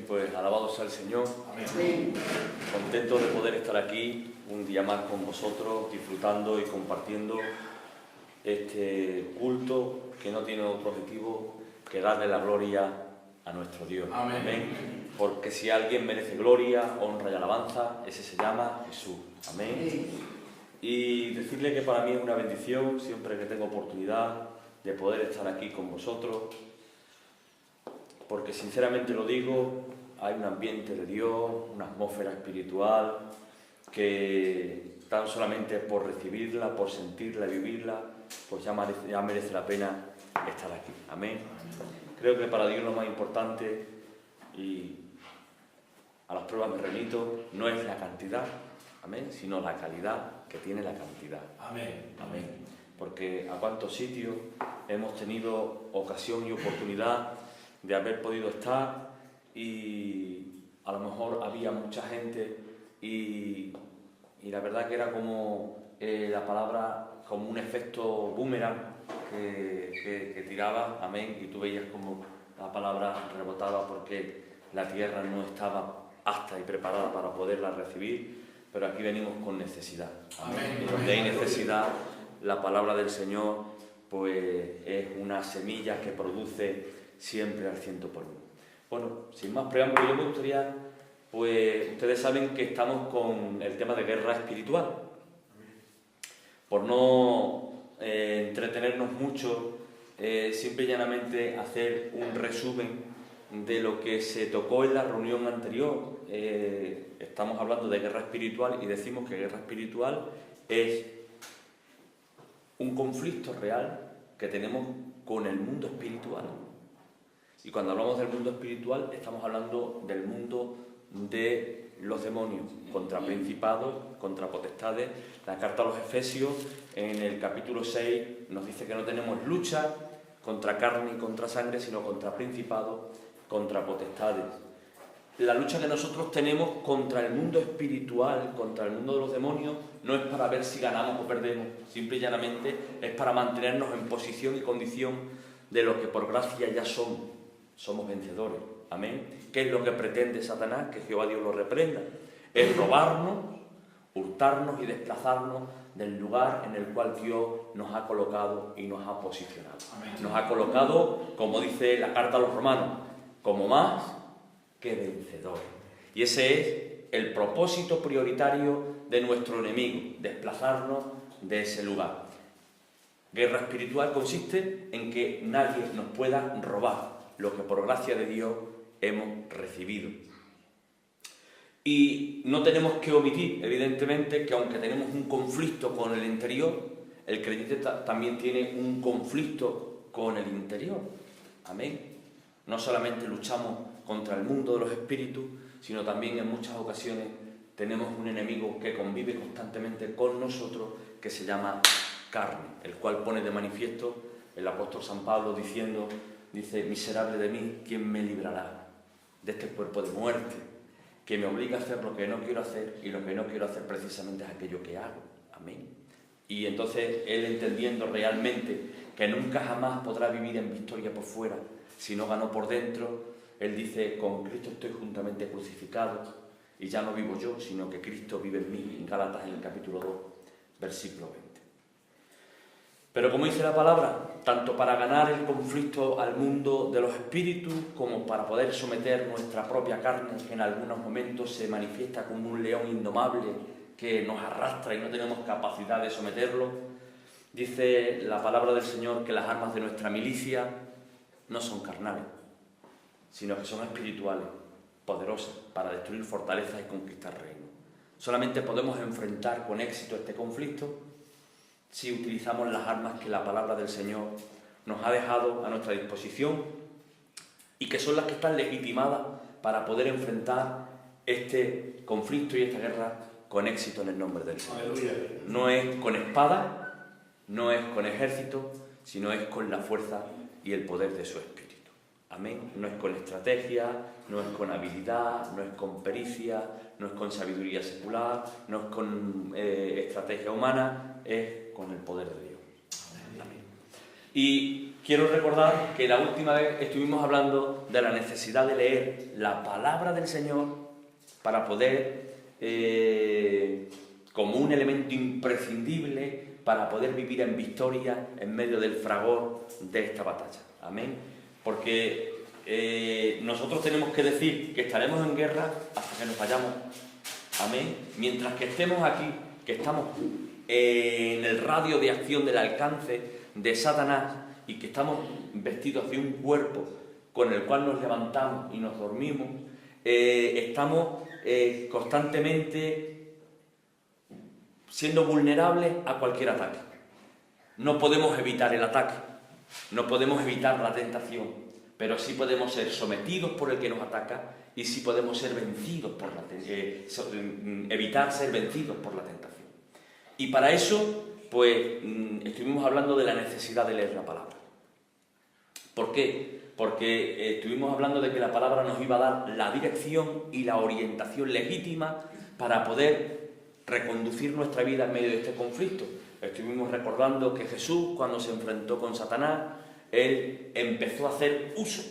pues alabado sea el Señor. Amén. Contento de poder estar aquí un día más con vosotros, disfrutando y compartiendo este culto que no tiene otro objetivo que darle la gloria a nuestro Dios. Amén. Amén. Porque si alguien merece gloria, honra y alabanza, ese se llama Jesús. Amén. Y decirle que para mí es una bendición siempre que tengo oportunidad de poder estar aquí con vosotros, porque sinceramente lo digo, hay un ambiente de Dios, una atmósfera espiritual que tan solamente por recibirla, por sentirla, vivirla, pues ya merece la pena estar aquí. Amén. Creo que para Dios lo más importante, y a las pruebas me remito, no es la cantidad, amén, sino la calidad que tiene la cantidad. Amén. Amén. Porque a cuántos sitios hemos tenido ocasión y oportunidad de haber podido estar y a lo mejor había mucha gente y la verdad que era como la palabra, como un efecto boomerang que tiraba, amén, y tú veías como la palabra rebotaba porque la tierra no estaba apta y preparada para poderla recibir, pero aquí venimos con necesidad. Amén. Y donde hay necesidad, la palabra del Señor pues es una semilla que produce siempre al 100%. Bueno, sin más preámbulo, yo me gustaría, pues ustedes saben que estamos con el tema de guerra espiritual. Por no entretenernos mucho, simple y llanamente hacer un resumen de lo que se tocó en la reunión anterior. Estamos hablando de guerra espiritual y decimos que guerra espiritual es un conflicto real que tenemos con el mundo espiritual. Y cuando hablamos del mundo espiritual, estamos hablando del mundo de los demonios, contra principados, contra potestades. La carta a los Efesios, en el capítulo 6, nos dice que no tenemos lucha contra carne y contra sangre, sino contra principados, contra potestades. La lucha que nosotros tenemos contra el mundo espiritual, contra el mundo de los demonios, no es para ver si ganamos o perdemos, simple y llanamente es para mantenernos en posición y condición de lo que por gracia ya somos vencedores. Amén. ¿Qué es lo que pretende Satanás? Que Jehová Dios lo reprenda. Es robarnos, hurtarnos y desplazarnos del lugar en el cual Dios nos ha colocado y nos ha posicionado. Amén. Nos ha colocado, como dice la carta a los romanos, como más que vencedores. Y ese es el propósito prioritario de nuestro enemigo, desplazarnos de ese lugar. Guerra espiritual consiste en que nadie nos pueda robar lo que por gracia de Dios hemos recibido. Y no tenemos que omitir, evidentemente, que aunque tenemos un conflicto con el interior, el creyente también tiene un conflicto con el interior. Amén. No solamente luchamos contra el mundo de los espíritus, sino también en muchas ocasiones tenemos un enemigo que convive constantemente con nosotros, que se llama carne, el cual pone de manifiesto el apóstol San Pablo dice, miserable de mí, ¿quién me librará de este cuerpo de muerte, que me obliga a hacer lo que no quiero hacer, y lo que no quiero hacer precisamente es aquello que hago? Amén. Y entonces él, entendiendo realmente que nunca jamás podrá vivir en victoria por fuera, si no ganó por dentro, él dice, con Cristo estoy juntamente crucificado, y ya no vivo yo, sino que Cristo vive en mí, en Gálatas, en el capítulo 2, versículo 20. Pero como dice la palabra, tanto para ganar el conflicto al mundo de los espíritus, como para poder someter nuestra propia carne, que en algunos momentos se manifiesta como un león indomable que nos arrastra y no tenemos capacidad de someterlo, dice la palabra del Señor que las armas de nuestra milicia no son carnales, sino que son espirituales, poderosas, para destruir fortalezas y conquistar reinos. Solamente podemos enfrentar con éxito este conflicto si utilizamos las armas que la palabra del Señor nos ha dejado a nuestra disposición y que son las que están legitimadas para poder enfrentar este conflicto y esta guerra con éxito en el nombre del Señor. Aleluya. No es con espada, no es con ejército, sino es con la fuerza y el poder de su Espíritu. Amén. No es con estrategia, no es con habilidad, no es con pericia, no es con sabiduría secular, no es con estrategia humana, es con el poder de Dios. Amén. Y quiero recordar que la última vez estuvimos hablando de la necesidad de leer la palabra del Señor para poder, como un elemento imprescindible, para poder vivir en victoria en medio del fragor de esta batalla. Amén. Porque nosotros tenemos que decir que estaremos en guerra hasta que nos vayamos. Amén. Mientras que estemos aquí, que estamos en el radio de acción del alcance de Satanás y que estamos vestidos de un cuerpo con el cual nos levantamos y nos dormimos, estamos constantemente siendo vulnerables a cualquier ataque. No podemos evitar el ataque, no podemos evitar la tentación, pero sí podemos ser sometidos por el que nos ataca y sí podemos ser vencidos por evitar ser vencidos por la tentación. Y para eso, pues, estuvimos hablando de la necesidad de leer la palabra. ¿Por qué? Porque estuvimos hablando de que la palabra nos iba a dar la dirección y la orientación legítima para poder reconducir nuestra vida en medio de este conflicto. Estuvimos recordando que Jesús, cuando se enfrentó con Satanás, él empezó a hacer uso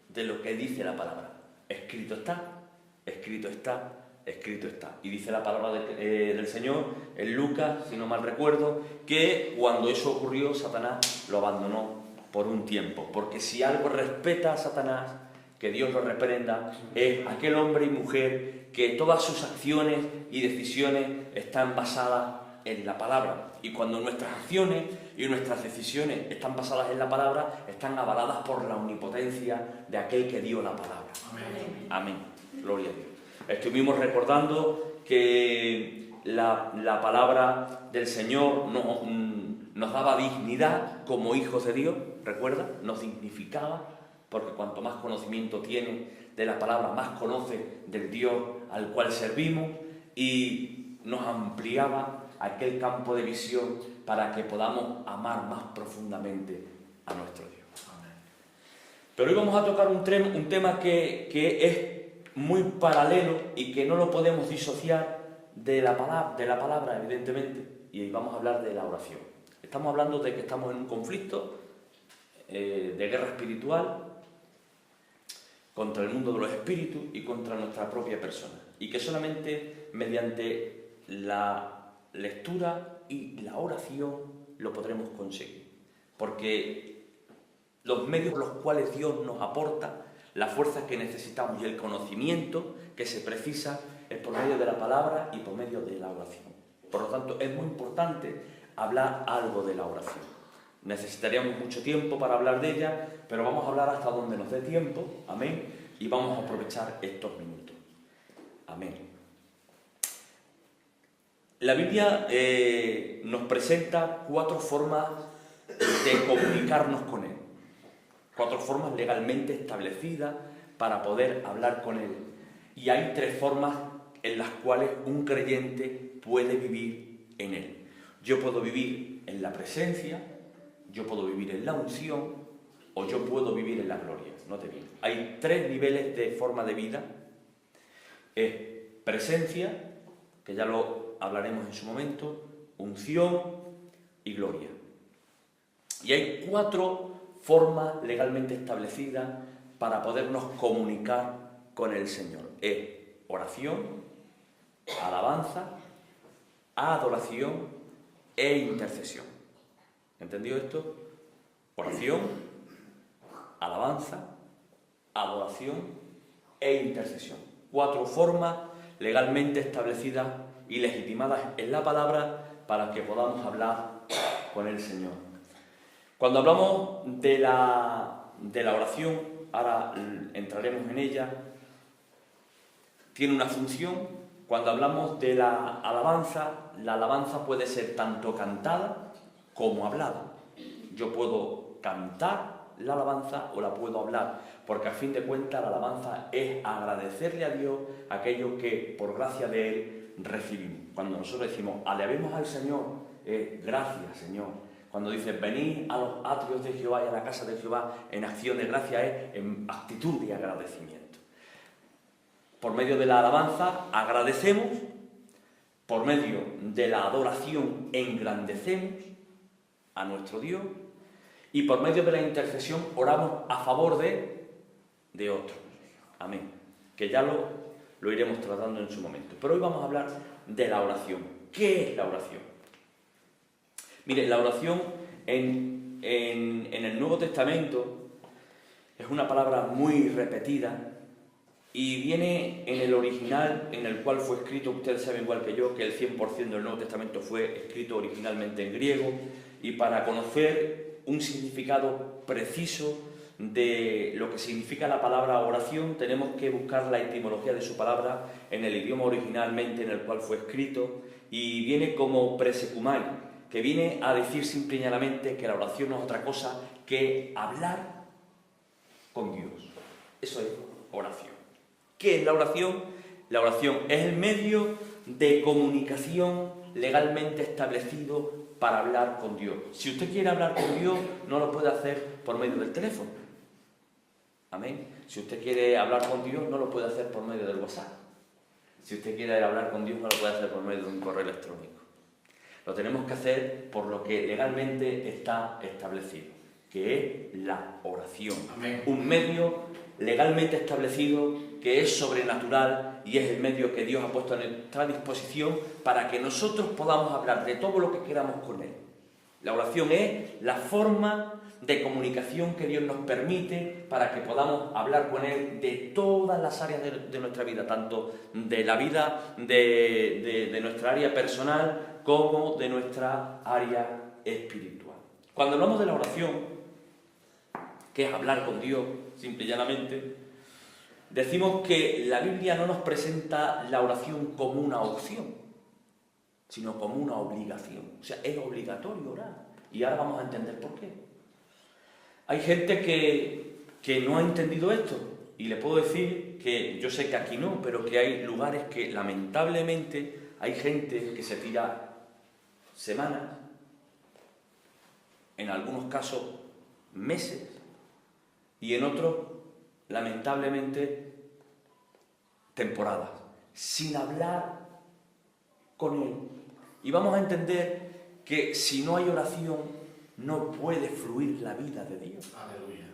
de lo que dice la palabra. Escrito está, escrito está, escrito está. Y dice la palabra del Señor en Lucas, si no mal recuerdo, que cuando eso ocurrió, Satanás lo abandonó por un tiempo. Porque si algo respeta a Satanás, que Dios lo reprenda, es aquel hombre y mujer que todas sus acciones y decisiones están basadas en la palabra. Y cuando nuestras acciones y nuestras decisiones están basadas en la palabra, están avaladas por la omnipotencia de aquel que dio la palabra. Amén. Amén. Gloria a Dios. Estuvimos recordando que la palabra del Señor nos daba dignidad como hijos de Dios, ¿recuerda? Nos dignificaba, porque cuanto más conocimiento tiene de la palabra, más conoce del Dios al cual servimos, y nos ampliaba aquel campo de visión para que podamos amar más profundamente a nuestro Dios. Amén. Pero hoy vamos a tocar un tema que es muy paralelo y que no lo podemos disociar de la palabra, evidentemente, y vamos a hablar de la oración. Estamos hablando de que estamos en un conflicto de guerra espiritual contra el mundo de los espíritus y contra nuestra propia persona, y que solamente mediante la lectura y la oración lo podremos conseguir, porque los medios por los cuales Dios nos aporta las fuerzas que necesitamos y el conocimiento que se precisa es por medio de la palabra y por medio de la oración. Por lo tanto, es muy importante hablar algo de la oración. Necesitaríamos mucho tiempo para hablar de ella, pero vamos a hablar hasta donde nos dé tiempo, amén, y vamos a aprovechar estos minutos. Amén. La Biblia nos presenta 4 formas de comunicarnos con Él, 4 formas legalmente establecidas para poder hablar con Él. Y hay 3 formas en las cuales un creyente puede vivir en Él. Yo puedo vivir en la presencia, yo puedo vivir en la unción o yo puedo vivir en la gloria. Note bien, hay 3 niveles de forma de vida. Es presencia, que ya lo hablaremos en su momento, unción y gloria. Y hay 4 formas legalmente establecidas para podernos comunicar con el Señor. Es oración, alabanza, adoración e intercesión. ¿Entendido esto? Oración, alabanza, adoración e intercesión. 4 formas legalmente establecidas y legitimadas en la palabra para que podamos hablar con el Señor. Cuando hablamos de la oración, ahora entraremos en ella, tiene una función. Cuando hablamos de la alabanza puede ser tanto cantada como hablada. Yo puedo cantar la alabanza o la puedo hablar, porque a fin de cuentas la alabanza es agradecerle a Dios aquello que por gracia de Él recibimos. Cuando nosotros decimos alabemos al Señor, gracias Señor. Cuando dices venid a los atrios de Jehová y a la casa de Jehová en acción de gracia, es en actitud de agradecimiento. Por medio de la alabanza agradecemos, por medio de la adoración engrandecemos a nuestro Dios, Y por medio de la intercesión oramos a favor de otros. Amén. Que ya lo iremos tratando en su momento. Pero hoy vamos a hablar de la oración. ¿Qué es la oración? Mire, la oración en el Nuevo Testamento es una palabra muy repetida y viene en el original en el cual fue escrito. Ustedes saben igual que yo que el 100% del Nuevo Testamento fue escrito originalmente en griego, y para conocer un significado preciso de lo que significa la palabra oración tenemos que buscar la etimología de su palabra en el idioma originalmente en el cual fue escrito, y viene como presecumai, que viene a decir simple y llanamente que la oración no es otra cosa que hablar con Dios. Eso es oración. ¿Qué es la oración? La oración es el medio de comunicación legalmente establecido para hablar con Dios. Si usted quiere hablar con Dios, no lo puede hacer por medio del teléfono. Amén. Si usted quiere hablar con Dios, no lo puede hacer por medio del WhatsApp. Si usted quiere hablar con Dios, no lo puede hacer por medio de un correo electrónico. Lo tenemos que hacer por lo que legalmente está establecido, que es la oración. Amén. Un medio legalmente establecido que es sobrenatural y es el medio que Dios ha puesto a nuestra disposición para que nosotros podamos hablar de todo lo que queramos con Él. La oración es la forma de comunicación que Dios nos permite para que podamos hablar con Él de todas las áreas de nuestra vida, tanto de la vida de nuestra área personal como de nuestra área espiritual. Cuando hablamos de la oración, que es hablar con Dios, simple y llanamente, decimos que la Biblia no nos presenta la oración como una opción, sino como una obligación. O sea, es obligatorio orar. Y ahora vamos a entender por qué. Hay gente que no ha entendido esto, y le puedo decir que yo sé que aquí no, pero que hay lugares que lamentablemente hay gente que se tira semanas, en algunos casos meses, y en otros, lamentablemente, temporadas, sin hablar con Él. Y vamos a entender que si no hay oración, no puede fluir la vida de Dios. Aleluya.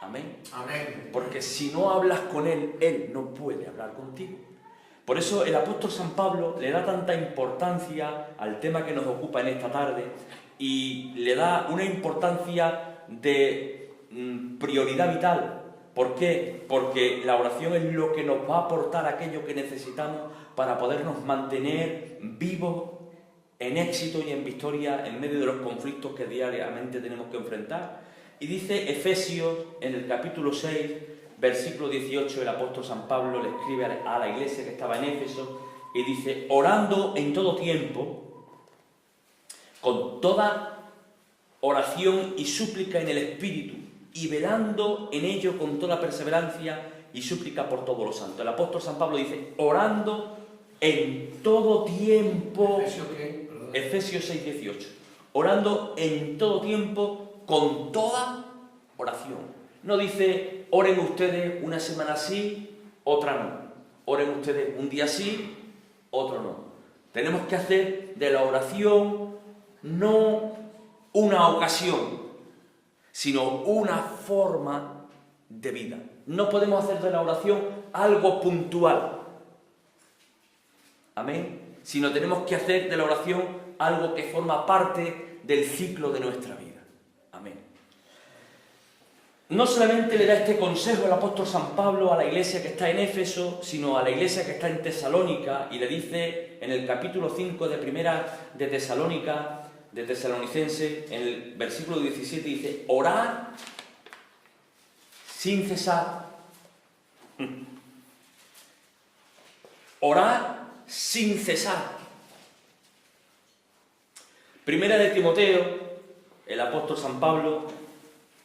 Amén. Amén. Porque si no hablas con Él, Él no puede hablar contigo. Por eso el apóstol San Pablo le da tanta importancia al tema que nos ocupa en esta tarde, y le da una importancia de prioridad vital. ¿Por qué? Porque la oración es lo que nos va a aportar aquello que necesitamos para podernos mantener vivos, en éxito y en victoria en medio de los conflictos que diariamente tenemos que enfrentar. Y dice Efesios, en el capítulo 6, versículo 18, el apóstol San Pablo le escribe a la iglesia que estaba en Éfeso y dice: orando en todo tiempo, con toda oración y súplica en el Espíritu, y velando en ello con toda perseverancia y súplica por todos los santos. El apóstol San Pablo dice: orando en todo tiempo. Efesios 6, 18. Orando en todo tiempo, con toda oración. No dice: oren ustedes una semana sí, otra no. Oren ustedes un día sí, otro no. Tenemos que hacer de la oración no una ocasión, sino una forma de vida. No podemos hacer de la oración algo puntual. Amén. Sino tenemos que hacer de la oración algo que forma parte del ciclo de nuestra vida. Amén. No solamente le da este consejo el apóstol San Pablo a la iglesia que está en Éfeso, sino a la iglesia que está en Tesalónica, y le dice en el capítulo 5 de Primera de Tesalónica, de Tesalonicense, en el versículo 17 dice: orad sin cesar. Orad sin cesar. Primera de Timoteo, el apóstol San Pablo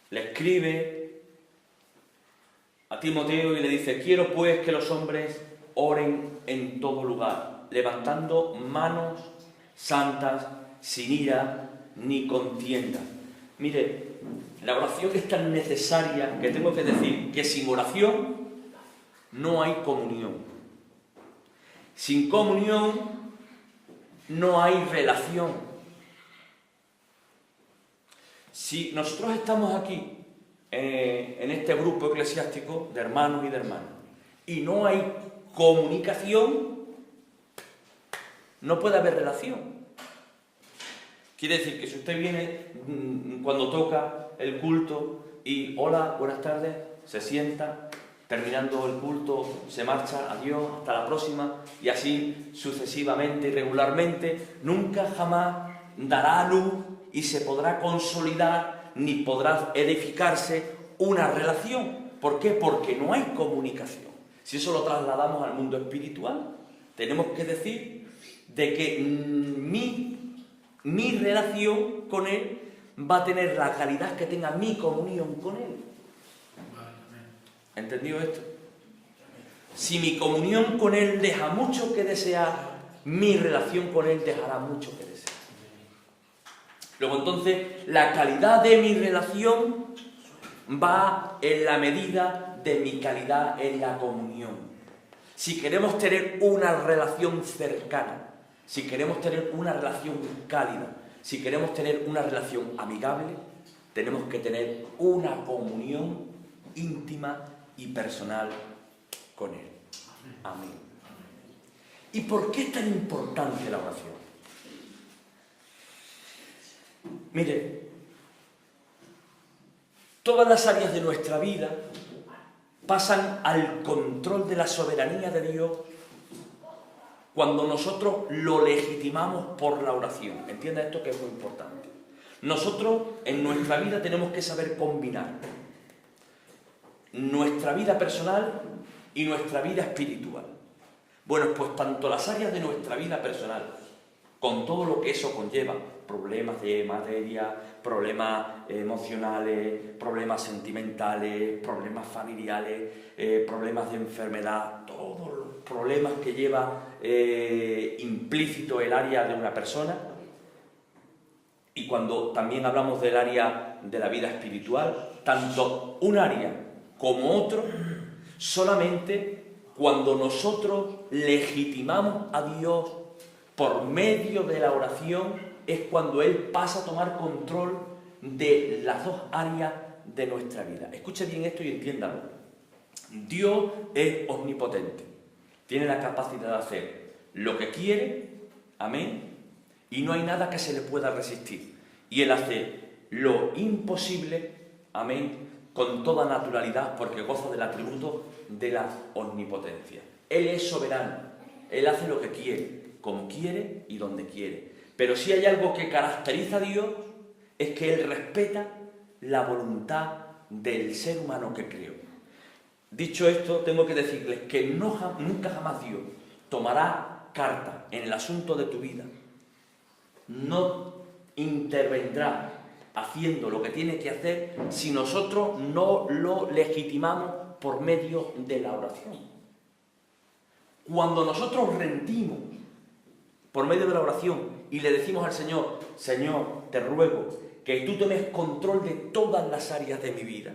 le escribe a Timoteo y le dice: quiero pues que los hombres oren en todo lugar, levantando manos santas, sin ira ni contienda. Mire, la oración es tan necesaria que tengo que decir que sin oración no hay comunión. Sin comunión no hay relación. Si nosotros estamos aquí, en este grupo eclesiástico de hermanos y de hermanas, y no hay comunicación, no puede haber relación. Quiere decir que si usted viene cuando toca el culto y hola, buenas tardes, se sienta, terminando el culto se marcha, adiós, hasta la próxima, y así sucesivamente y regularmente, nunca jamás dará luz y se podrá consolidar ni podrá edificarse una relación. ¿Por qué? Porque no hay comunicación. Si eso lo trasladamos al mundo espiritual, tenemos que decir de que mi relación con Él va a tener la calidad que tenga mi comunión con Él. ¿Entendido esto? Si mi comunión con Él deja mucho que desear, mi relación con Él dejará mucho que desear. Luego entonces, la calidad de mi relación va en la medida de mi calidad en la comunión. Si queremos tener una relación cercana, si queremos tener una relación cálida, si queremos tener una relación amigable, tenemos que tener una comunión íntima y personal con Él. Amén. ¿Y por qué es tan importante la oración? Mire, todas las áreas de nuestra vida pasan al control de la soberanía de Dios cuando nosotros lo legitimamos por la oración. Entienda esto que es muy importante. Nosotros en nuestra vida tenemos que saber combinar nuestra vida personal y nuestra vida espiritual. Bueno, pues tanto las áreas de nuestra vida personal, con todo lo que eso conlleva, problemas de materia, problemas emocionales, problemas sentimentales, problemas familiares, problemas de enfermedad, todos los problemas que lleva implícito el área de una persona. Y cuando también hablamos del área de la vida espiritual, tanto un área como otro, solamente cuando nosotros legitimamos a Dios por medio de la oración es cuando Él pasa a tomar control de las dos áreas de nuestra vida. Escuche bien esto y entiéndalo. Dios es omnipotente, tiene la capacidad de hacer lo que quiere, amén, y no hay nada que se le pueda resistir. Y Él hace lo imposible, amén, con toda naturalidad, porque goza del atributo de la omnipotencia. Él es soberano, Él hace lo que quiere, como quiere y donde quiere. Pero si hay algo que caracteriza a Dios, es que Él respeta la voluntad del ser humano que creó. Dicho esto, tengo que decirles que nunca jamás Dios tomará carta en el asunto de tu vida, no intervendrá haciendo lo que tiene que hacer si nosotros no lo legitimamos por medio de la oración. Cuando nosotros rendimos por medio de la oración y le decimos al Señor, Señor, te ruego que tú tomes control de todas las áreas de mi vida,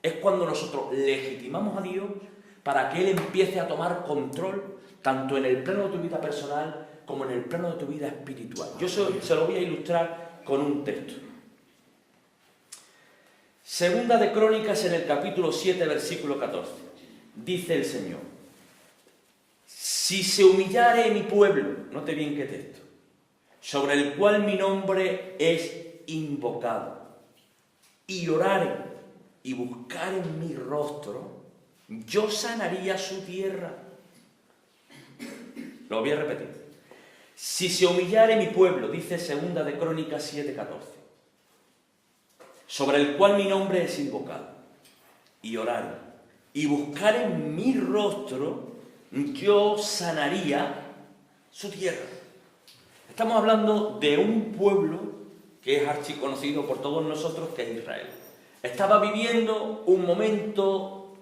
es cuando nosotros legitimamos a Dios para que Él empiece a tomar control tanto en el plano de tu vida personal como en el plano de tu vida espiritual. Yo se lo voy a ilustrar con un texto. Segunda de Crónicas, en el capítulo 7, versículo 14. Dice el Señor: si se humillare mi pueblo, note bien qué texto, sobre el cual mi nombre es invocado, y orare y buscare mi rostro, yo sanaría su tierra. Lo voy a repetir. Si se humillare mi pueblo, dice Segunda de Crónicas 7, 14, sobre el cual mi nombre es invocado, y orare y buscare mi rostro, yo sanaría su tierra. Estamos hablando de un pueblo que es archiconocido por todos nosotros, que es Israel. Estaba viviendo un momento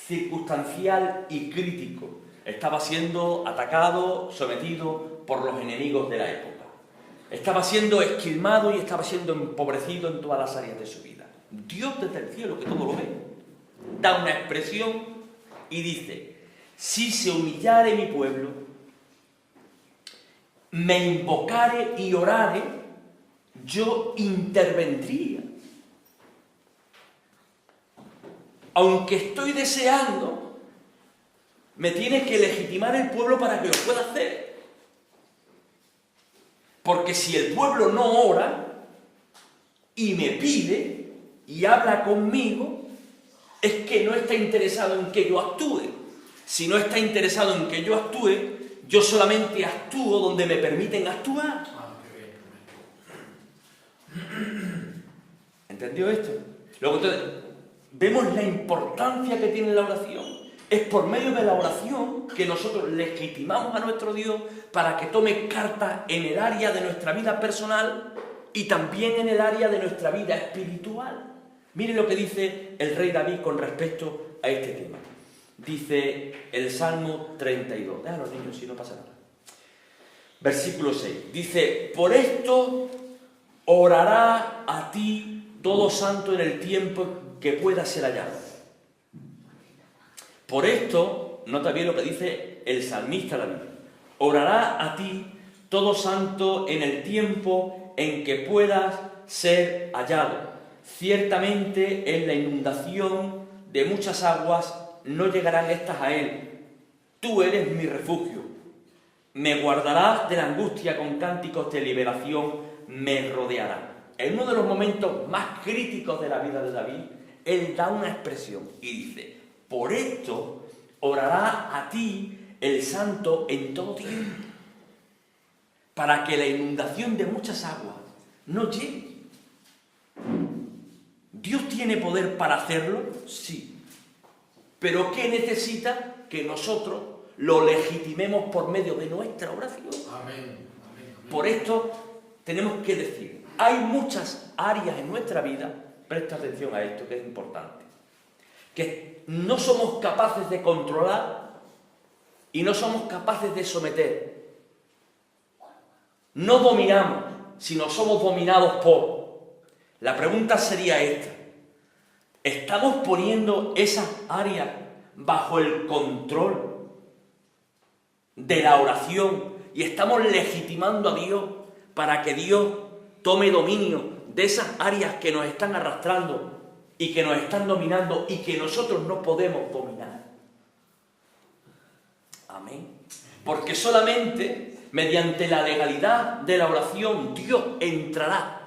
circunstancial y crítico. Estaba siendo atacado, sometido por los enemigos de la época. Estaba siendo esquilmado y estaba siendo empobrecido en todas las áreas de su vida. Dios desde el cielo, que todo lo ve, da una expresión y dice: si se humillare mi pueblo, me invocare y orare, yo intervendría. aunque estoy deseando, me tiene que legitimar el pueblo para que lo pueda hacer. Porque si el pueblo no ora y me pide y habla conmigo, es que no está interesado en que yo actúe. Si no está interesado en que yo actúe, yo solamente actúo donde me permiten actuar. ¿Entendió esto? Luego entonces, vemos la importancia que tiene la oración. Es por medio de la oración que nosotros legitimamos a nuestro Dios para que tome carta en el área de nuestra vida personal y también en el área de nuestra vida espiritual. Miren lo que dice el rey David con respecto a este tema. Dice el Salmo 32. Déjalo, niños, si no pasa nada. Versículo 6. Dice, por esto orará a ti todo santo en el tiempo que pueda ser hallado. Por esto, nota bien lo que dice el salmista David. Orará a ti todo santo en el tiempo en que puedas ser hallado. Ciertamente en la inundación de muchas aguas no llegarán estas a él. Tú eres mi refugio. Me guardarás de la angustia con cánticos de liberación, me rodeará. En uno de los momentos más críticos de la vida de David, él da una expresión y dice, por esto orará a ti el santo en todo tiempo, para que la inundación de muchas aguas no llegue. ¿Dios tiene poder para hacerlo? Sí. ¿Pero qué necesita? Que nosotros lo legitimemos por medio de nuestra oración. Amén. Por esto tenemos que decir, hay muchas áreas en nuestra vida, presta atención a esto que es importante, que no somos capaces de controlar y no somos capaces de someter. No dominamos, sino somos dominados por. La pregunta sería esta: ¿estamos poniendo esas áreas bajo el control de la oración y estamos legitimando a Dios para que Dios tome dominio de esas áreas que nos están arrastrando y que nos están dominando y que nosotros no podemos dominar? Amén. Porque solamente mediante la legalidad de la oración Dios entrará.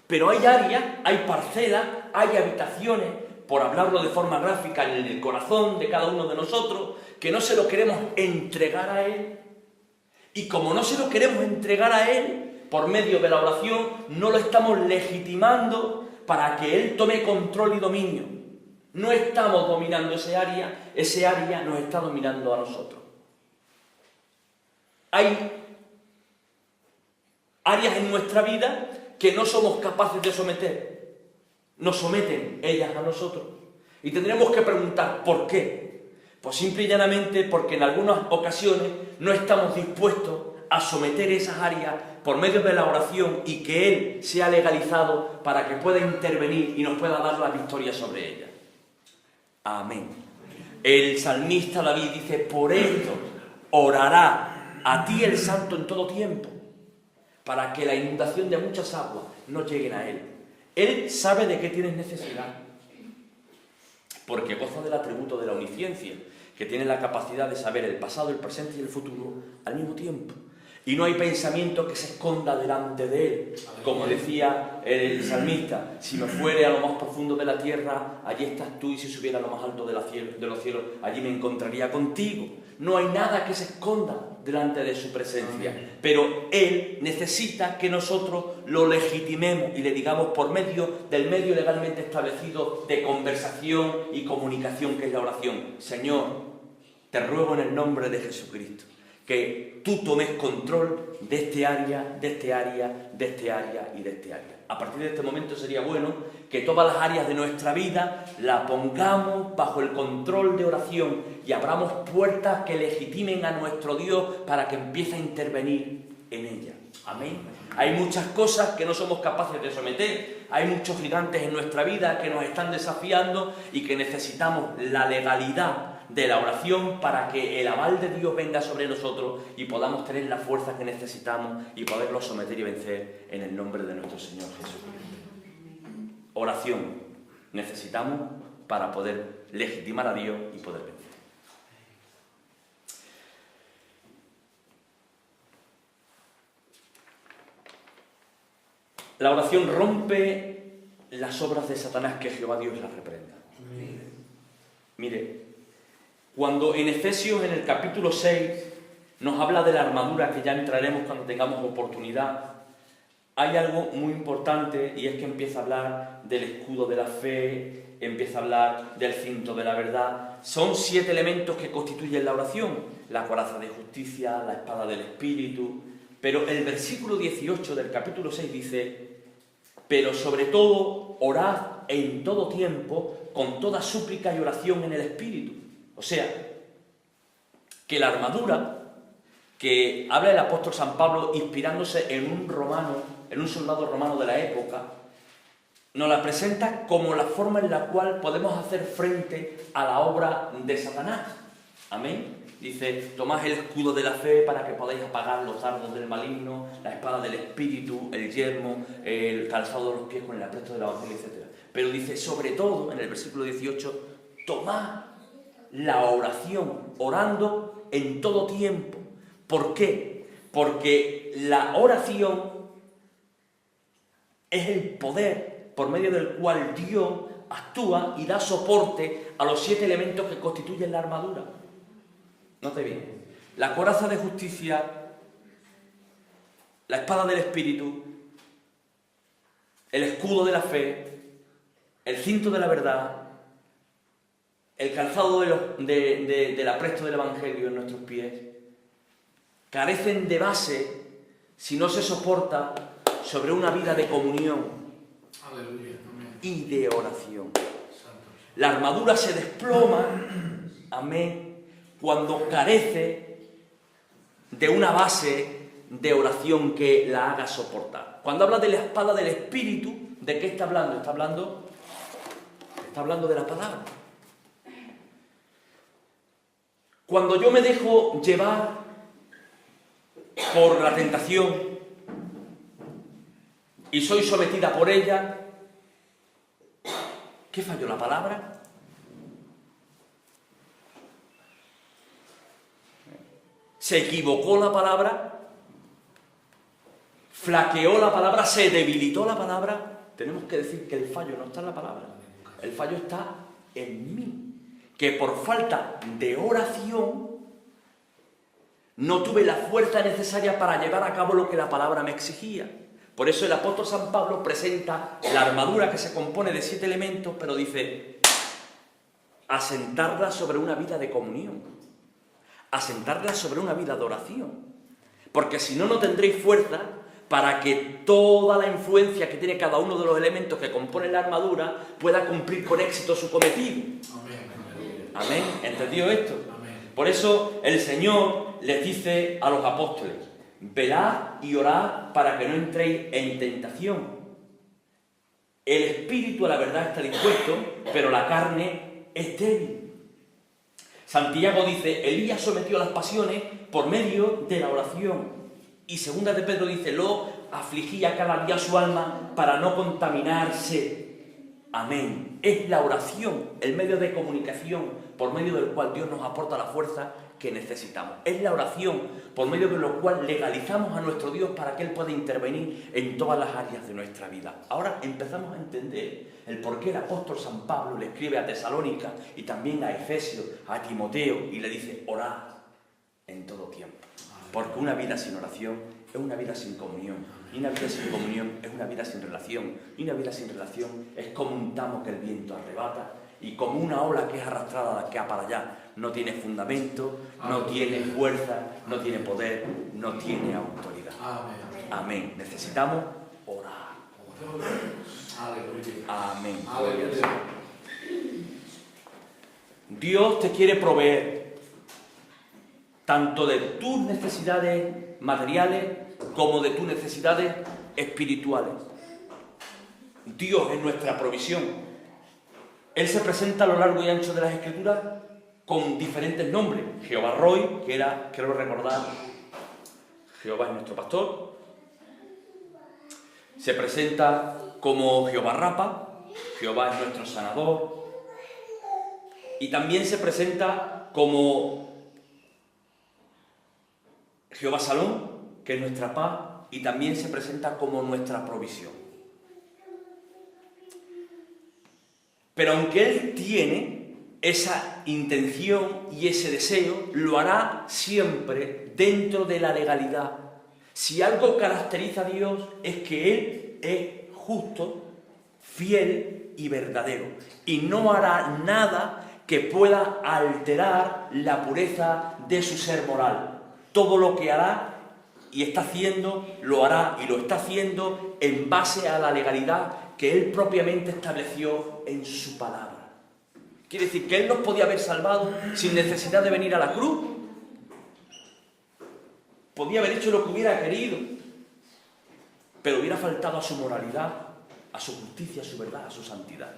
Pero hay áreas, hay parcelas, hay habitaciones, por hablarlo de forma gráfica, en el corazón de cada uno de nosotros, que no se lo queremos entregar a Él. Y como no se lo queremos entregar a Él, por medio de la oración, no lo estamos legitimando para que Él tome control y dominio. No estamos dominando ese área nos está dominando a nosotros. Hay áreas en nuestra vida que no somos capaces de someter. Nos someten ellas a nosotros. Y tendremos que preguntar, ¿por qué? Pues simple y llanamente porque en algunas ocasiones no estamos dispuestos a someter esas áreas por medio de la oración y que Él sea legalizado para que pueda intervenir y nos pueda dar la victoria sobre ellas. Amén. El salmista David dice, por esto orará a ti el santo en todo tiempo, para que la inundación de muchas aguas no lleguen a Él. Él sabe de qué tienes necesidad, porque goza del atributo de la omnisciencia, que tiene la capacidad de saber el pasado, el presente y el futuro al mismo tiempo. Y no hay pensamiento que se esconda delante de Él. Como decía el salmista, si me fuere a lo más profundo de la tierra, allí estás tú, y si subiera a lo más alto de los cielos, allí me encontraría contigo. No hay nada que se esconda delante de su presencia. Pero Él necesita que nosotros lo legitimemos y le digamos por medio del medio legalmente establecido de conversación y comunicación, que es la oración: Señor, te ruego en el nombre de Jesucristo que tú tomes control de este área, de este área, de este área y de este área. A partir de este momento sería bueno que todas las áreas de nuestra vida la pongamos bajo el control de oración y abramos puertas que legitimen a nuestro Dios para que empiece a intervenir en ella. Amén. Hay muchas cosas que no somos capaces de someter, hay muchos gigantes en nuestra vida que nos están desafiando y que necesitamos la legalidad de la oración para que el aval de Dios venga sobre nosotros y podamos tener la fuerza que necesitamos y poderlo someter y vencer en el nombre de nuestro Señor Jesucristo. Oración. Necesitamos para poder legitimar a Dios y poder vencer. La oración rompe las obras de Satanás, que Jehová Dios las reprenda. Mire, cuando en Efesios, en el capítulo 6, nos habla de la armadura, que ya entraremos cuando tengamos oportunidad, hay algo muy importante, y es que empieza a hablar del escudo de la fe, empieza a hablar del cinto de la verdad. Son 7 elementos que constituyen la oración: la coraza de justicia, la espada del Espíritu. Pero el versículo 18 del capítulo 6 dice: pero sobre todo orad en todo tiempo, con toda súplica y oración en el Espíritu. O sea, que la armadura que habla el apóstol San Pablo, inspirándose en un soldado romano de la época, nos la presenta como la forma en la cual podemos hacer frente a la obra de Satanás. Amén. Dice: tomad el escudo de la fe para que podáis apagar los dardos del maligno, la espada del Espíritu, el yelmo, el calzado de los pies con el apresto del evangelio, etc. Pero dice, sobre todo, en el versículo 18, tomad la oración, orando en todo tiempo. ¿Por qué? Porque la oración es el poder por medio del cual Dios actúa y da soporte a los 7 elementos que constituyen la armadura. Note bien: la coraza de justicia, la espada del Espíritu, el escudo de la fe, el cinto de la verdad, el calzado del apresto del evangelio en nuestros pies, carecen de base si no se soporta sobre una vida de comunión y de oración. La armadura se desploma, amén, cuando carece de una base de oración que la haga soportar. Cuando habla de la espada del Espíritu, ¿de qué está hablando? Está hablando de la palabra. Cuando yo me dejo llevar por la tentación y soy sometida por ella, ¿qué falló? ¿La palabra? ¿Se equivocó la palabra? ¿Flaqueó la palabra? ¿Se debilitó la palabra? Tenemos que decir que el fallo no está en la palabra. El fallo está en mí. Que por falta de oración no tuve la fuerza necesaria para llevar a cabo lo que la palabra me exigía. Por eso el apóstol San Pablo presenta la armadura, que se compone de 7 elementos, pero dice: asentarla sobre una vida de comunión, asentarla sobre una vida de oración, porque si no, no tendréis fuerza para que toda la influencia que tiene cada uno de los elementos que componen la armadura pueda cumplir con éxito su cometido. Amén. ¿Entendido esto? Amén. Por eso el Señor les dice a los apóstoles: velad y orad para que no entréis en tentación. El espíritu a la verdad está dispuesto, pero la carne es débil. Santiago dice: Elías sometió a las pasiones por medio de la oración. Y segunda de Pedro dice: lo afligía cada día su alma para no contaminarse. Amén. Es la oración el medio de comunicación por medio del cual Dios nos aporta la fuerza que necesitamos. Es la oración por medio de lo cual legalizamos a nuestro Dios para que Él pueda intervenir en todas las áreas de nuestra vida. Ahora empezamos a entender el por qué el apóstol San Pablo le escribe a Tesalónica y también a Efesios, a Timoteo, y le dice: orad en todo tiempo. Porque una vida sin oración es una vida sin comunión. Y una vida sin comunión es una vida sin relación. Y una vida sin relación es como un tamo que el viento arrebata y como una ola que es arrastrada de acá para allá. No tiene fundamento, no tiene fuerza, no tiene poder, no tiene autoridad. Amén. Necesitamos orar. Amén. Dios te quiere proveer tanto de tus necesidades materiales como de tus necesidades espirituales. Dios es nuestra provisión. Él se presenta a lo largo y ancho de las Escrituras con diferentes nombres. Jehová Roy, que era, quiero recordar, Jehová es nuestro pastor. Se presenta como Jehová Rapa, Jehová es nuestro sanador. Y también se presenta como Jehová Salón, que es nuestra paz, y también se presenta como nuestra provisión. Pero aunque Él tiene esa intención y ese deseo, lo hará siempre dentro de la legalidad. Si algo caracteriza a Dios es que Él es justo, fiel y verdadero. Y no hará nada que pueda alterar la pureza de su ser moral. Todo lo que hará y está haciendo, lo hará y lo está haciendo en base a la legalidad que Él propiamente estableció en su palabra. Quiere decir que Él nos podía haber salvado sin necesidad de venir a la cruz. Podía haber hecho lo que hubiera querido, pero hubiera faltado a su moralidad, a su justicia, a su verdad, a su santidad.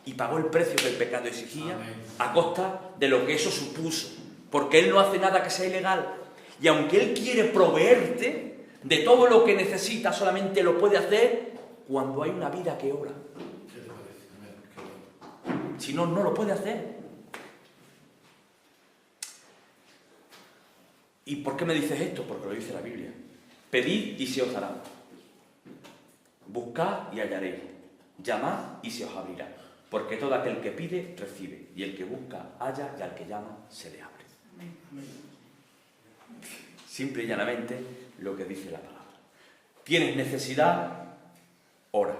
Y pagó el precio que el pecado exigía. Amén. A costa de lo que eso supuso. Porque Él no hace nada que sea ilegal. Y aunque Él quiere proveerte de todo lo que necesitas, solamente lo puede hacer cuando hay una vida que obra. Si no, no lo puede hacer. ¿Y por qué me dices esto? Porque lo dice la Biblia. Pedid y se os dará. Buscad y hallaréis. Llamad y se os abrirá. Porque todo aquel que pide, recibe. Y el que busca, halla, y al que llama, se le abre. Simple y llanamente lo que dice la palabra. Tienes necesidad, ora.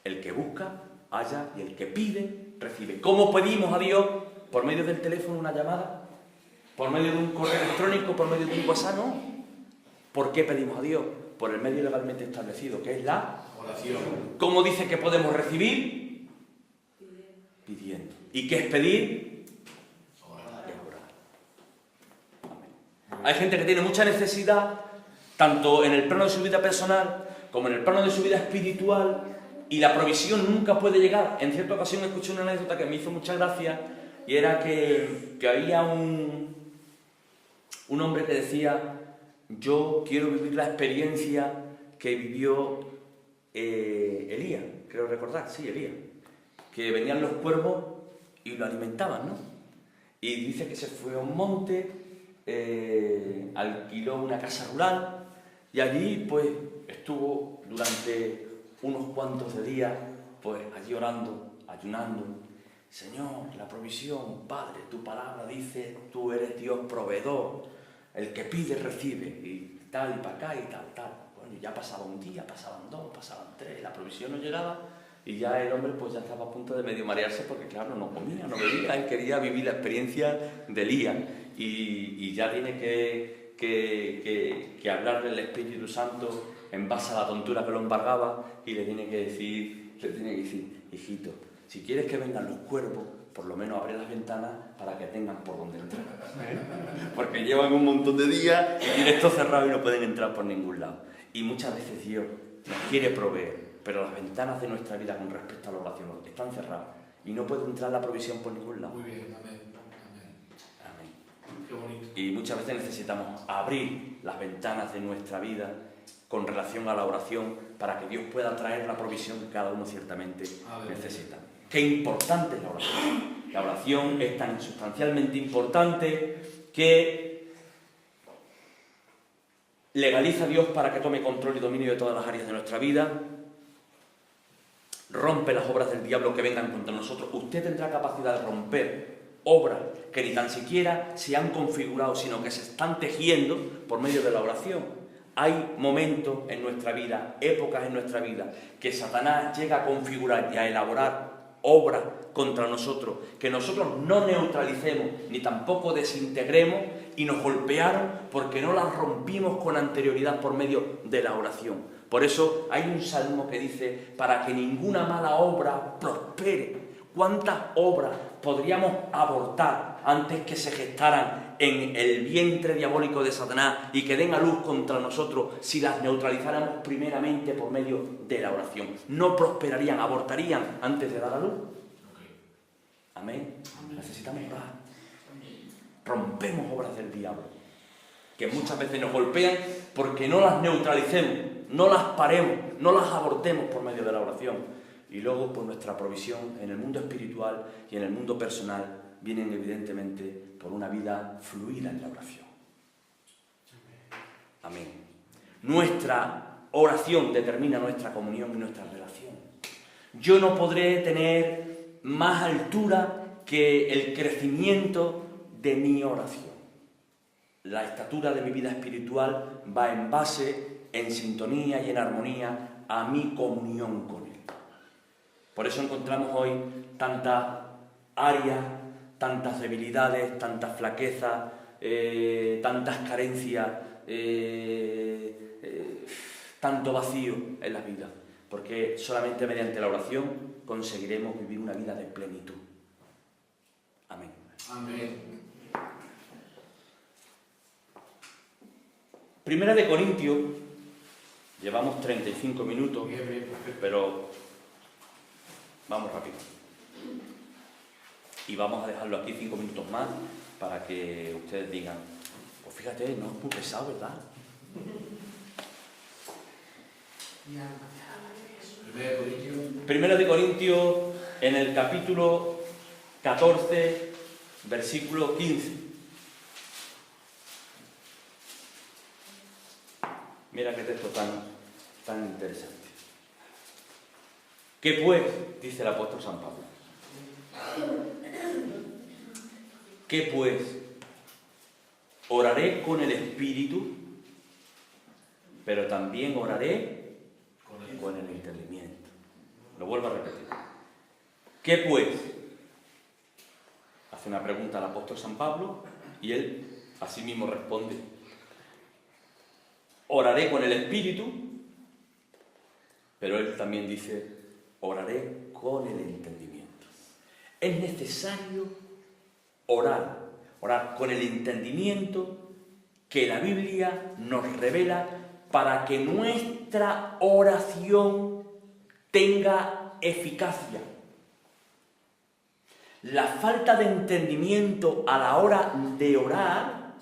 El que busca, halla, y el que pide, recibe. ¿Cómo pedimos a Dios? ¿Por medio del teléfono una llamada? ¿Por medio de un correo electrónico? ¿Por medio de un WhatsApp? No. ¿Por qué pedimos a Dios? Por el medio legalmente establecido, que es la oración. ¿Cómo dice que podemos recibir? Pidiendo. ¿Y qué es pedir? Orar. Es orar. Amén. Hay gente que tiene mucha necesidad, tanto en el plano de su vida personal como en el plano de su vida espiritual, y la provisión nunca puede llegar. En cierta ocasión escuché una anécdota que me hizo mucha gracia, y era que había un hombre que decía: yo quiero vivir la experiencia que vivió Elías, creo recordar, sí, Elías, que venían los cuervos y lo alimentaban, ¿no? Y dice que se fue a un monte, alquiló una casa rural y allí pues estuvo durante unos cuantos de días pues allí orando, ayunando. Señor, la provisión, Padre, tu palabra dice, tú eres Dios proveedor, el que pide recibe, y tal, y para acá, y tal. Bueno, ya pasaba un día, pasaban dos, pasaban tres, la provisión no llegaba, y ya el hombre pues ya estaba a punto de medio marearse, porque claro, no comía, no bebía, él quería vivir la experiencia de Elías, y ya tiene que hablarle el Espíritu Santo en base a la tontura que lo embargaba, y le tiene que decir, hijito, si quieres que vengan los cuervos, por lo menos abre las ventanas para que tengan por donde entrar. Porque llevan un montón de días y tienen esto cerrado y no pueden entrar por ningún lado. Y muchas veces Dios nos quiere proveer, pero las ventanas de nuestra vida con respecto a la oración están cerradas y no puede entrar la provisión por ningún lado. Muy bien, amén. Amén. Qué bonito. Y muchas veces necesitamos abrir las ventanas de nuestra vida con relación a la oración para que Dios pueda traer la provisión que cada uno ciertamente necesita. Qué importante es la oración. La oración es tan sustancialmente importante que legaliza a Dios para que tome control y dominio de todas las áreas de nuestra vida, rompe las obras del diablo que vengan contra nosotros. Usted tendrá capacidad de romper obras que ni tan siquiera se han configurado, sino que se están tejiendo por medio de la oración. Hay momentos en nuestra vida, épocas en nuestra vida, que Satanás llega a configurar y a elaborar obras contra nosotros, que nosotros no neutralicemos ni tampoco desintegremos, y nos golpearon porque no las rompimos con anterioridad por medio de la oración. Por eso hay un salmo que dice: para que ninguna mala obra prospere. ¿Cuántas obras podríamos abortar antes que se gestaran en el vientre diabólico de Satanás y que den a luz contra nosotros si las neutralizáramos primeramente por medio de la oración? No prosperarían, abortarían antes de dar a luz. Amén. Necesitamos orar. Rompemos obras del diablo, que muchas veces nos golpean porque no las neutralicemos, no las paremos, no las abortemos por medio de la oración. Y luego, por nuestra provisión en el mundo espiritual y en el mundo personal, vienen evidentemente por una vida fluida en la oración. Amén. Nuestra oración determina nuestra comunión y nuestra relación. Yo no podré tener más altura que el crecimiento de mi oración. La estatura de mi vida espiritual va en base, en sintonía y en armonía a mi comunión con Él. Por eso encontramos hoy tantas áreas, tantas debilidades, tantas flaquezas, tantas carencias, tanto vacío en la vida, porque solamente mediante la oración conseguiremos vivir una vida de plenitud. Amén. Amén. Primera de Corintios, llevamos 35 minutos, pero vamos rápido. Y vamos a dejarlo aquí 5 minutos más para que ustedes digan, pues fíjate, no es muy pesado, ¿verdad? Primera de Corintios, en el capítulo 14, versículo 15. Mira qué texto tan interesante. ¿Qué pues? Dice el apóstol San Pablo. ¿Qué pues? Oraré con el Espíritu, pero también oraré con el entendimiento. Lo vuelvo a repetir. ¿Qué pues? Hace una pregunta al apóstol San Pablo y él así mismo responde. Oraré con el Espíritu, pero él también dice, oraré con el entendimiento. Es necesario orar con el entendimiento que la Biblia nos revela para que nuestra oración tenga eficacia. La falta de entendimiento a la hora de orar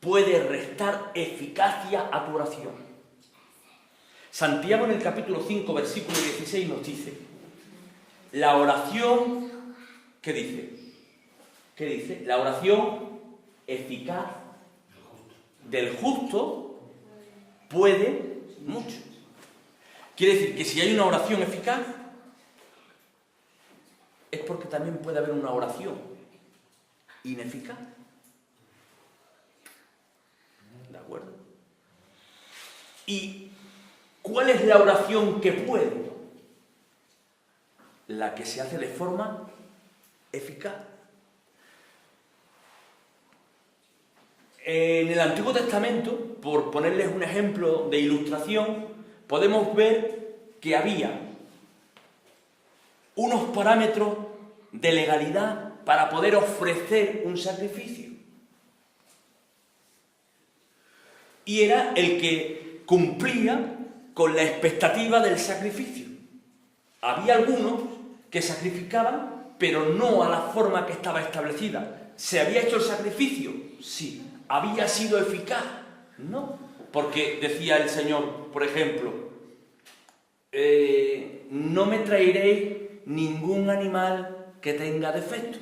puede restar eficacia a tu oración. Santiago en el capítulo 5, versículo 16 nos dice, la oración, ¿qué dice? ¿Qué dice? La oración eficaz del justo puede mucho. Quiere decir que si hay una oración eficaz, es porque también puede haber una oración ineficaz. ¿De acuerdo? ¿Y cuál es la oración que puede? La que se hace de forma eficaz. En el Antiguo Testamento, por ponerles un ejemplo de ilustración, podemos ver que había unos parámetros de legalidad para poder ofrecer un sacrificio. Y era el que cumplía con la expectativa del sacrificio. Había algunos que sacrificaban, pero no a la forma que estaba establecida. ¿Se había hecho el sacrificio? Sí. ¿Había sido eficaz? No. Porque decía el Señor, por ejemplo, no me traeréis ningún animal que tenga defecto.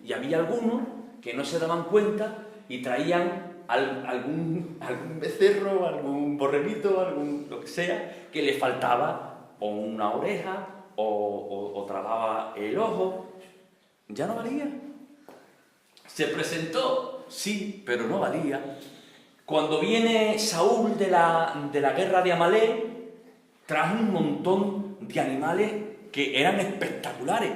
Y había algunos que no se daban cuenta y traían algún becerro, algún borreguito, lo que sea, que le faltaba o una oreja o trababa el ojo. Ya no valía. Se presentó, sí, pero no valía. Cuando viene Saúl de la guerra de Amalek, trajo un montón de animales que eran espectaculares.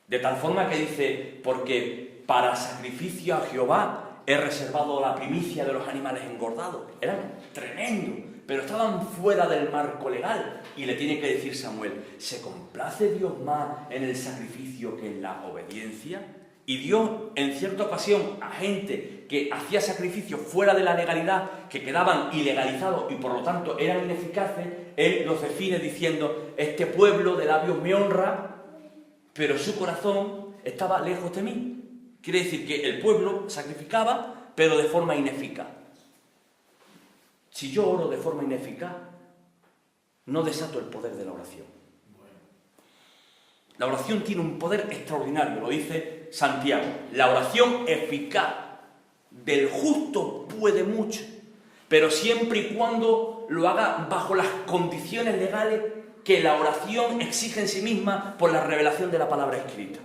De tal forma que dice, porque para sacrificio a Jehová he reservado la primicia de los animales engordados. Eran tremendos, pero estaban fuera del marco legal. Y le tiene que decir Samuel, ¿se complace Dios más en el sacrificio que en la obediencia? Y Dios, en cierta ocasión, a gente que hacía sacrificios fuera de la legalidad, que quedaban ilegalizados y por lo tanto eran ineficaces, Él los define diciendo, este pueblo de labios me honra, pero su corazón estaba lejos de mí. Quiere decir que el pueblo sacrificaba, pero de forma ineficaz. Si yo oro de forma ineficaz, no desato el poder de la oración. La oración tiene un poder extraordinario, lo dice dice Santiago. La oración eficaz del justo puede mucho, pero siempre y cuando lo haga bajo las condiciones legales que la oración exige en sí misma por la revelación de la palabra escrita.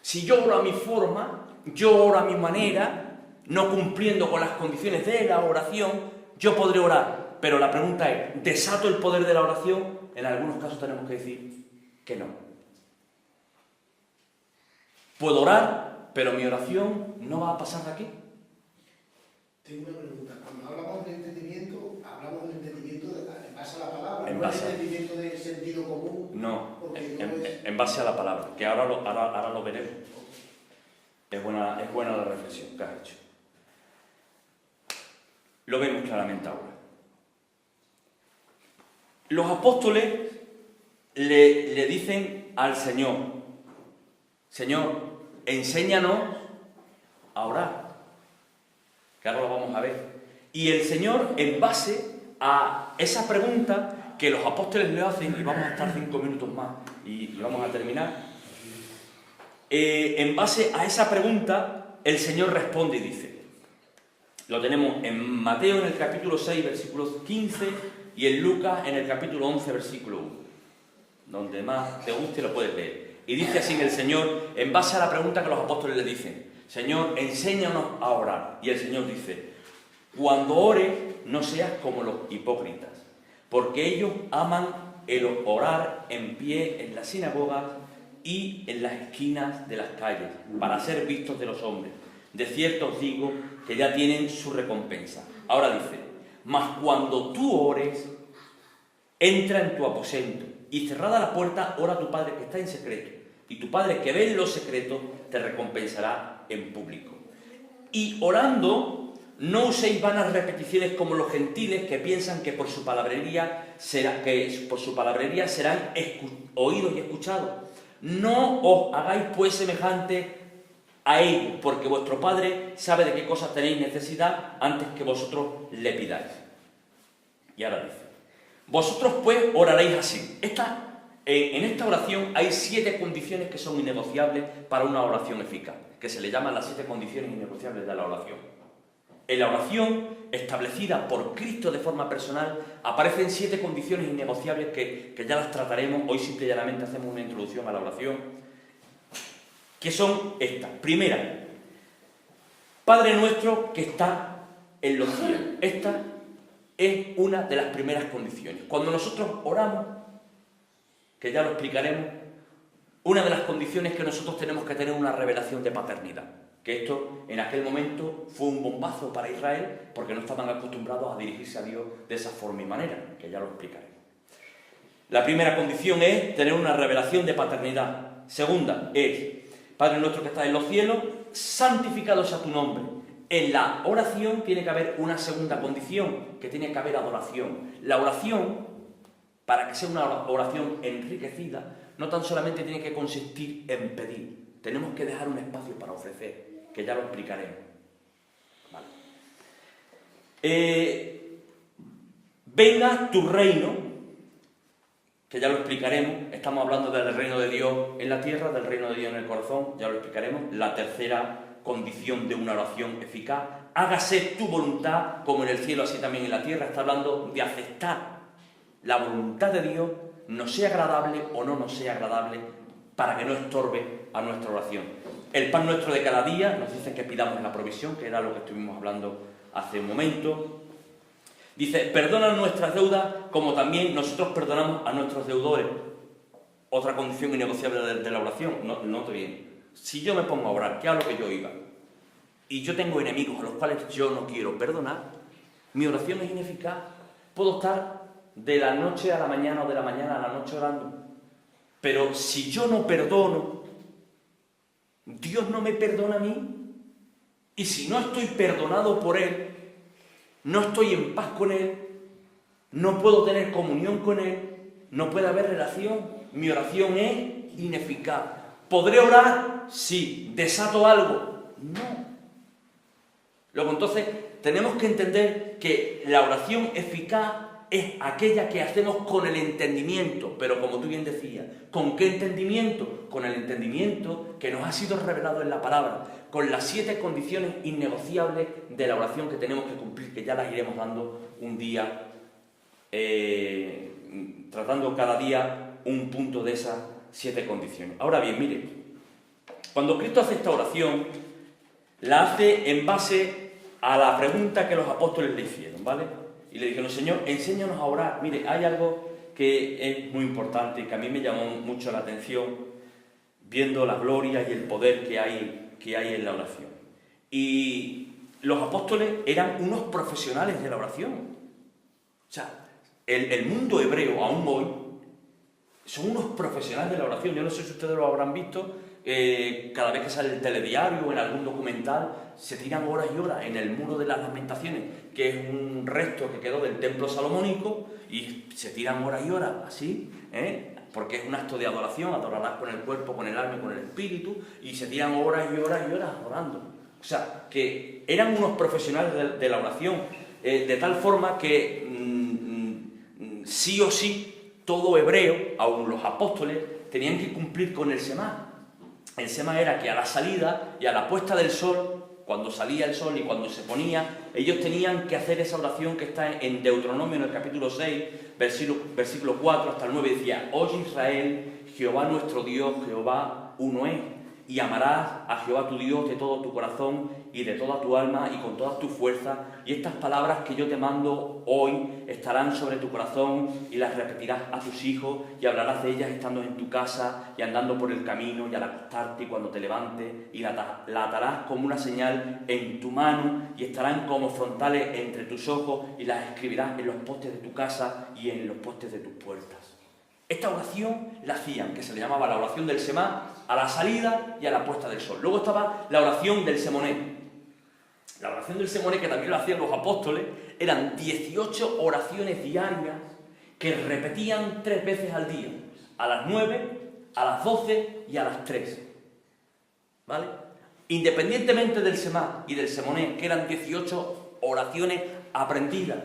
Si yo oro a mi forma, yo oro a mi manera, no cumpliendo con las condiciones de la oración, yo podré orar. Pero la pregunta es, ¿desato el poder de la oración? En algunos casos tenemos que decir que no. Puedo orar, pero mi oración no va a pasar de aquí. Tengo una pregunta. Cuando hablamos de entendimiento, hablamos del entendimiento en base a la palabra, En no base a- el entendimiento de sentido común. No, Porque no es... en base a la palabra, que ahora lo veremos. Es buena la reflexión que has hecho. Lo vemos claramente ahora. Los apóstoles le dicen al Señor, Señor, enséñanos a orar. Que ahora lo vamos a ver. Y el Señor, en base a esa pregunta que los apóstoles le hacen, y vamos a estar 5 minutos más y vamos a terminar, en base a esa pregunta, el Señor responde y dice, lo tenemos en Mateo en el capítulo 6, versículo 15, y en Lucas en el capítulo 11, versículo 1. Donde más te guste lo puedes leer. Y dice así el Señor, en base a la pregunta que los apóstoles le dicen, Señor, enséñanos a orar. Y el Señor dice, cuando ores, no seas como los hipócritas, porque ellos aman el orar en pie en las sinagogas y en las esquinas de las calles, para ser vistos de los hombres. De cierto os digo que ya tienen su recompensa. Ahora dice, mas cuando tú ores, entra en tu aposento, y cerrada la puerta, ora a tu Padre que está en secreto, y tu Padre que ve en lo secreto te recompensará en público. Y orando, no uséis vanas repeticiones como los gentiles que piensan que por su palabrería serán oídos y escuchados. No os hagáis pues semejantes a ellos, porque vuestro Padre sabe de qué cosas tenéis necesidad antes que vosotros le pidáis. Y ahora dice, vosotros pues oraréis así. En esta oración hay 7 condiciones que son innegociables para una oración eficaz, que se le llaman las 7 condiciones innegociables de la oración. En la oración, establecida por Cristo de forma personal, aparecen 7 condiciones innegociables que ya las trataremos. Hoy simple y llanamente hacemos una introducción a la oración, que son estas. Primera, Padre nuestro que está en los cielos. Esta es una de las primeras condiciones. Cuando nosotros oramos, que ya lo explicaremos, una de las condiciones es que nosotros tenemos que tener una revelación de paternidad. Que esto en aquel momento fue un bombazo para Israel porque no estaban acostumbrados a dirigirse a Dios de esa forma y manera, que ya lo explicaremos. La primera condición es tener una revelación de paternidad. Segunda es, Padre nuestro que estás en los cielos, santificado sea tu nombre. En la oración tiene que haber una segunda condición, que tiene que haber adoración. La oración, para que sea una oración enriquecida, no tan solamente tiene que consistir en pedir, tenemos que dejar un espacio para ofrecer, que ya lo explicaremos. Vale. Venga tu reino, que ya lo explicaremos, estamos hablando del reino de Dios en la tierra, del reino de Dios en el corazón, ya lo explicaremos. La tercera condición de una oración eficaz, hágase tu voluntad como en el cielo así también en la tierra. Está hablando de aceptar la voluntad de Dios, nos sea agradable o no nos sea agradable, para que no estorbe a nuestra oración. El pan nuestro de cada día, nos dice que pidamos la provisión, que era lo que estuvimos hablando hace un momento. Dice, perdona nuestras deudas como también nosotros perdonamos a nuestros deudores. Otra condición innegociable de la oración. Note bien, si yo me pongo a orar, que es a lo que yo iba, y yo tengo enemigos a los cuales yo no quiero perdonar, mi oración es ineficaz. Puedo estar de la noche a la mañana o de la mañana a la noche orando, pero si yo no perdono, Dios no me perdona a mí, y si no estoy perdonado por Él, no estoy en paz con Él, no puedo tener comunión con Él, no puede haber relación, mi oración es ineficaz. ¿Podré orar? Sí. ¿Desato algo? No. Luego entonces tenemos que entender que la oración eficaz es aquella que hacemos con el entendimiento, pero como tú bien decías, ¿con qué entendimiento? Con el entendimiento que nos ha sido revelado en la palabra, con las 7 condiciones innegociables de la oración que tenemos que cumplir, que ya las iremos dando un día, tratando cada día un punto de esas 7 condiciones. Ahora bien, mire, cuando Cristo hace esta oración, la hace en base a la pregunta que los apóstoles le hicieron, ¿vale? Y le dijeron, Señor, enséñanos a orar. Mire, hay algo que es muy importante y que a mí me llamó mucho la atención, viendo la gloria y el poder que hay en la oración. Y los apóstoles eran unos profesionales de la oración. O sea, el mundo hebreo, aún hoy, son unos profesionales de la oración. Yo no sé si ustedes lo habrán visto, cada vez que sale el telediario o en algún documental, se tiran horas y horas en el Muro de las Lamentaciones, que es un resto que quedó del templo salomónico, y se tiran horas y horas así, porque es un acto de adoración, adorarás con el cuerpo, con el alma y con el espíritu, y se tiran horas y horas y horas orando. O sea, que eran unos profesionales de la oración, de tal forma que sí o sí todo hebreo, aun los apóstoles, tenían que cumplir con el Semá. El Semá era que a la salida y a la puesta del sol, cuando salía el sol y cuando se ponía, ellos tenían que hacer esa oración que está en Deuteronomio, en el capítulo 6, versículo 4 hasta el 9, decía: Oye Israel, Jehová nuestro Dios, Jehová uno es, y amarás a Jehová tu Dios de todo tu corazón y de toda tu alma y con todas tus fuerzas, y estas palabras que yo te mando hoy estarán sobre tu corazón y las repetirás a tus hijos y hablarás de ellas estando en tu casa y andando por el camino y al acostarte y cuando te levantes, y la atarás como una señal en tu mano y estarán como frontales entre tus ojos y las escribirás en los postes de tu casa y en los postes de tus puertas. Esta oración la hacían, que se le llamaba la oración del Semá, a la salida y a la puesta del sol. Luego estaba la oración del Semoné. La oración del Semoné, que también lo hacían los apóstoles, eran 18 oraciones diarias que repetían 3 veces al día, a las 9, a las 12 y a las 3. ¿Vale? Independientemente del Semá y del Semoné, que eran 18 oraciones aprendidas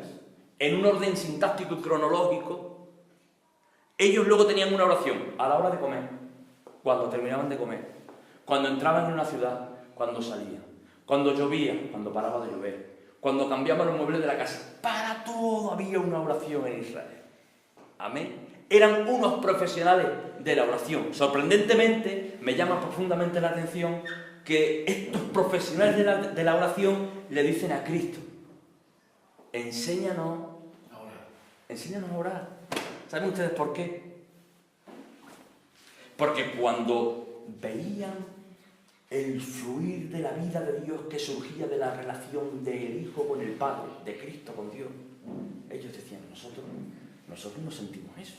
en un orden sintáctico y cronológico, ellos luego tenían una oración a la hora de comer, cuando terminaban de comer, cuando entraban en una ciudad, cuando salían, cuando llovía, cuando paraba de llover, cuando cambiaban los muebles de la casa. Para todo había una oración en Israel. Amén. Eran unos profesionales de la oración. Sorprendentemente, me llama profundamente la atención que estos profesionales de la oración le dicen a Cristo: enséñanos a orar. ¿Saben ustedes por qué? Porque cuando veían el fluir de la vida de Dios que surgía de la relación del Hijo con el Padre, de Cristo con Dios, ellos decían: nosotros no sentimos eso.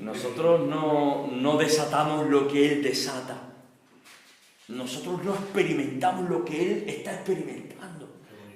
Nosotros no desatamos lo que Él desata. Nosotros no experimentamos lo que Él está experimentando.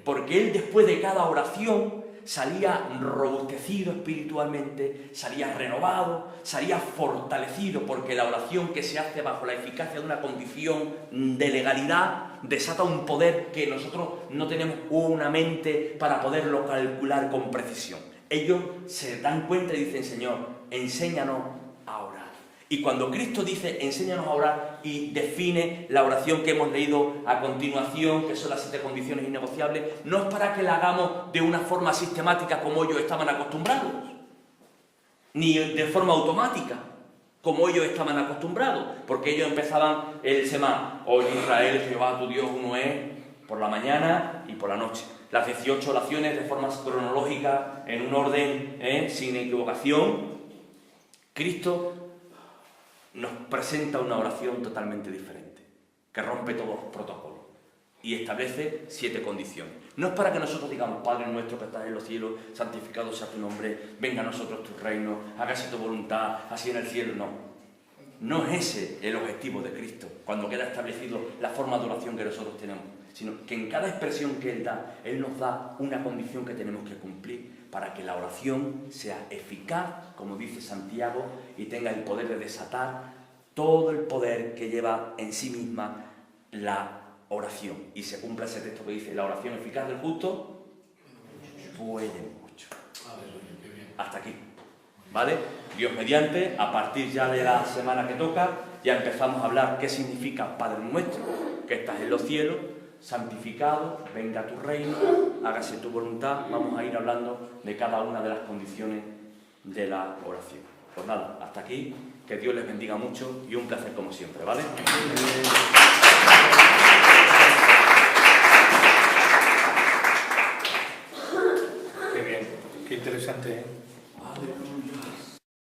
Porque Él, después de cada oración, salía robustecido espiritualmente, salía renovado, salía fortalecido, porque la oración que se hace bajo la eficacia de una condición de legalidad desata un poder que nosotros no tenemos una mente para poderlo calcular con precisión. Ellos se dan cuenta y dicen: Señor, enséñanos a orar. Y cuando Cristo dice enséñanos a orar y define la oración que hemos leído a continuación, que son las 7 condiciones innegociables, no es para que la hagamos de una forma sistemática como ellos estaban acostumbrados, ni de forma automática como ellos estaban acostumbrados, porque ellos empezaban el Semá: Oye Israel, Jehová tu Dios uno es, por la mañana y por la noche. Las 18 oraciones de forma cronológica, en un orden sin equivocación. Cristo nos presenta una oración totalmente diferente, que rompe todos los protocolos y establece 7 condiciones. No es para que nosotros digamos: Padre nuestro que estás en los cielos, santificado sea tu nombre, venga a nosotros tu reino, hágase tu voluntad, así en el cielo. No es ese el objetivo de Cristo, cuando queda establecido la forma de oración que nosotros tenemos, sino que en cada expresión que Él da, Él nos da una condición que tenemos que cumplir para que la oración sea eficaz, como dice Santiago, y tenga el poder de desatar todo el poder que lleva en sí misma la oración. Y se cumpla ese texto que dice: la oración eficaz del justo puede mucho. A ver, oye, qué bien. Hasta aquí, ¿vale? Dios mediante, a partir ya de la semana que toca, ya empezamos a hablar qué significa Padre nuestro, que estás en los cielos, santificado, venga tu reino, hágase tu voluntad. Vamos a ir hablando de cada una de las condiciones de la oración. Pues nada, hasta aquí, que Dios les bendiga mucho y un placer como siempre, ¿vale?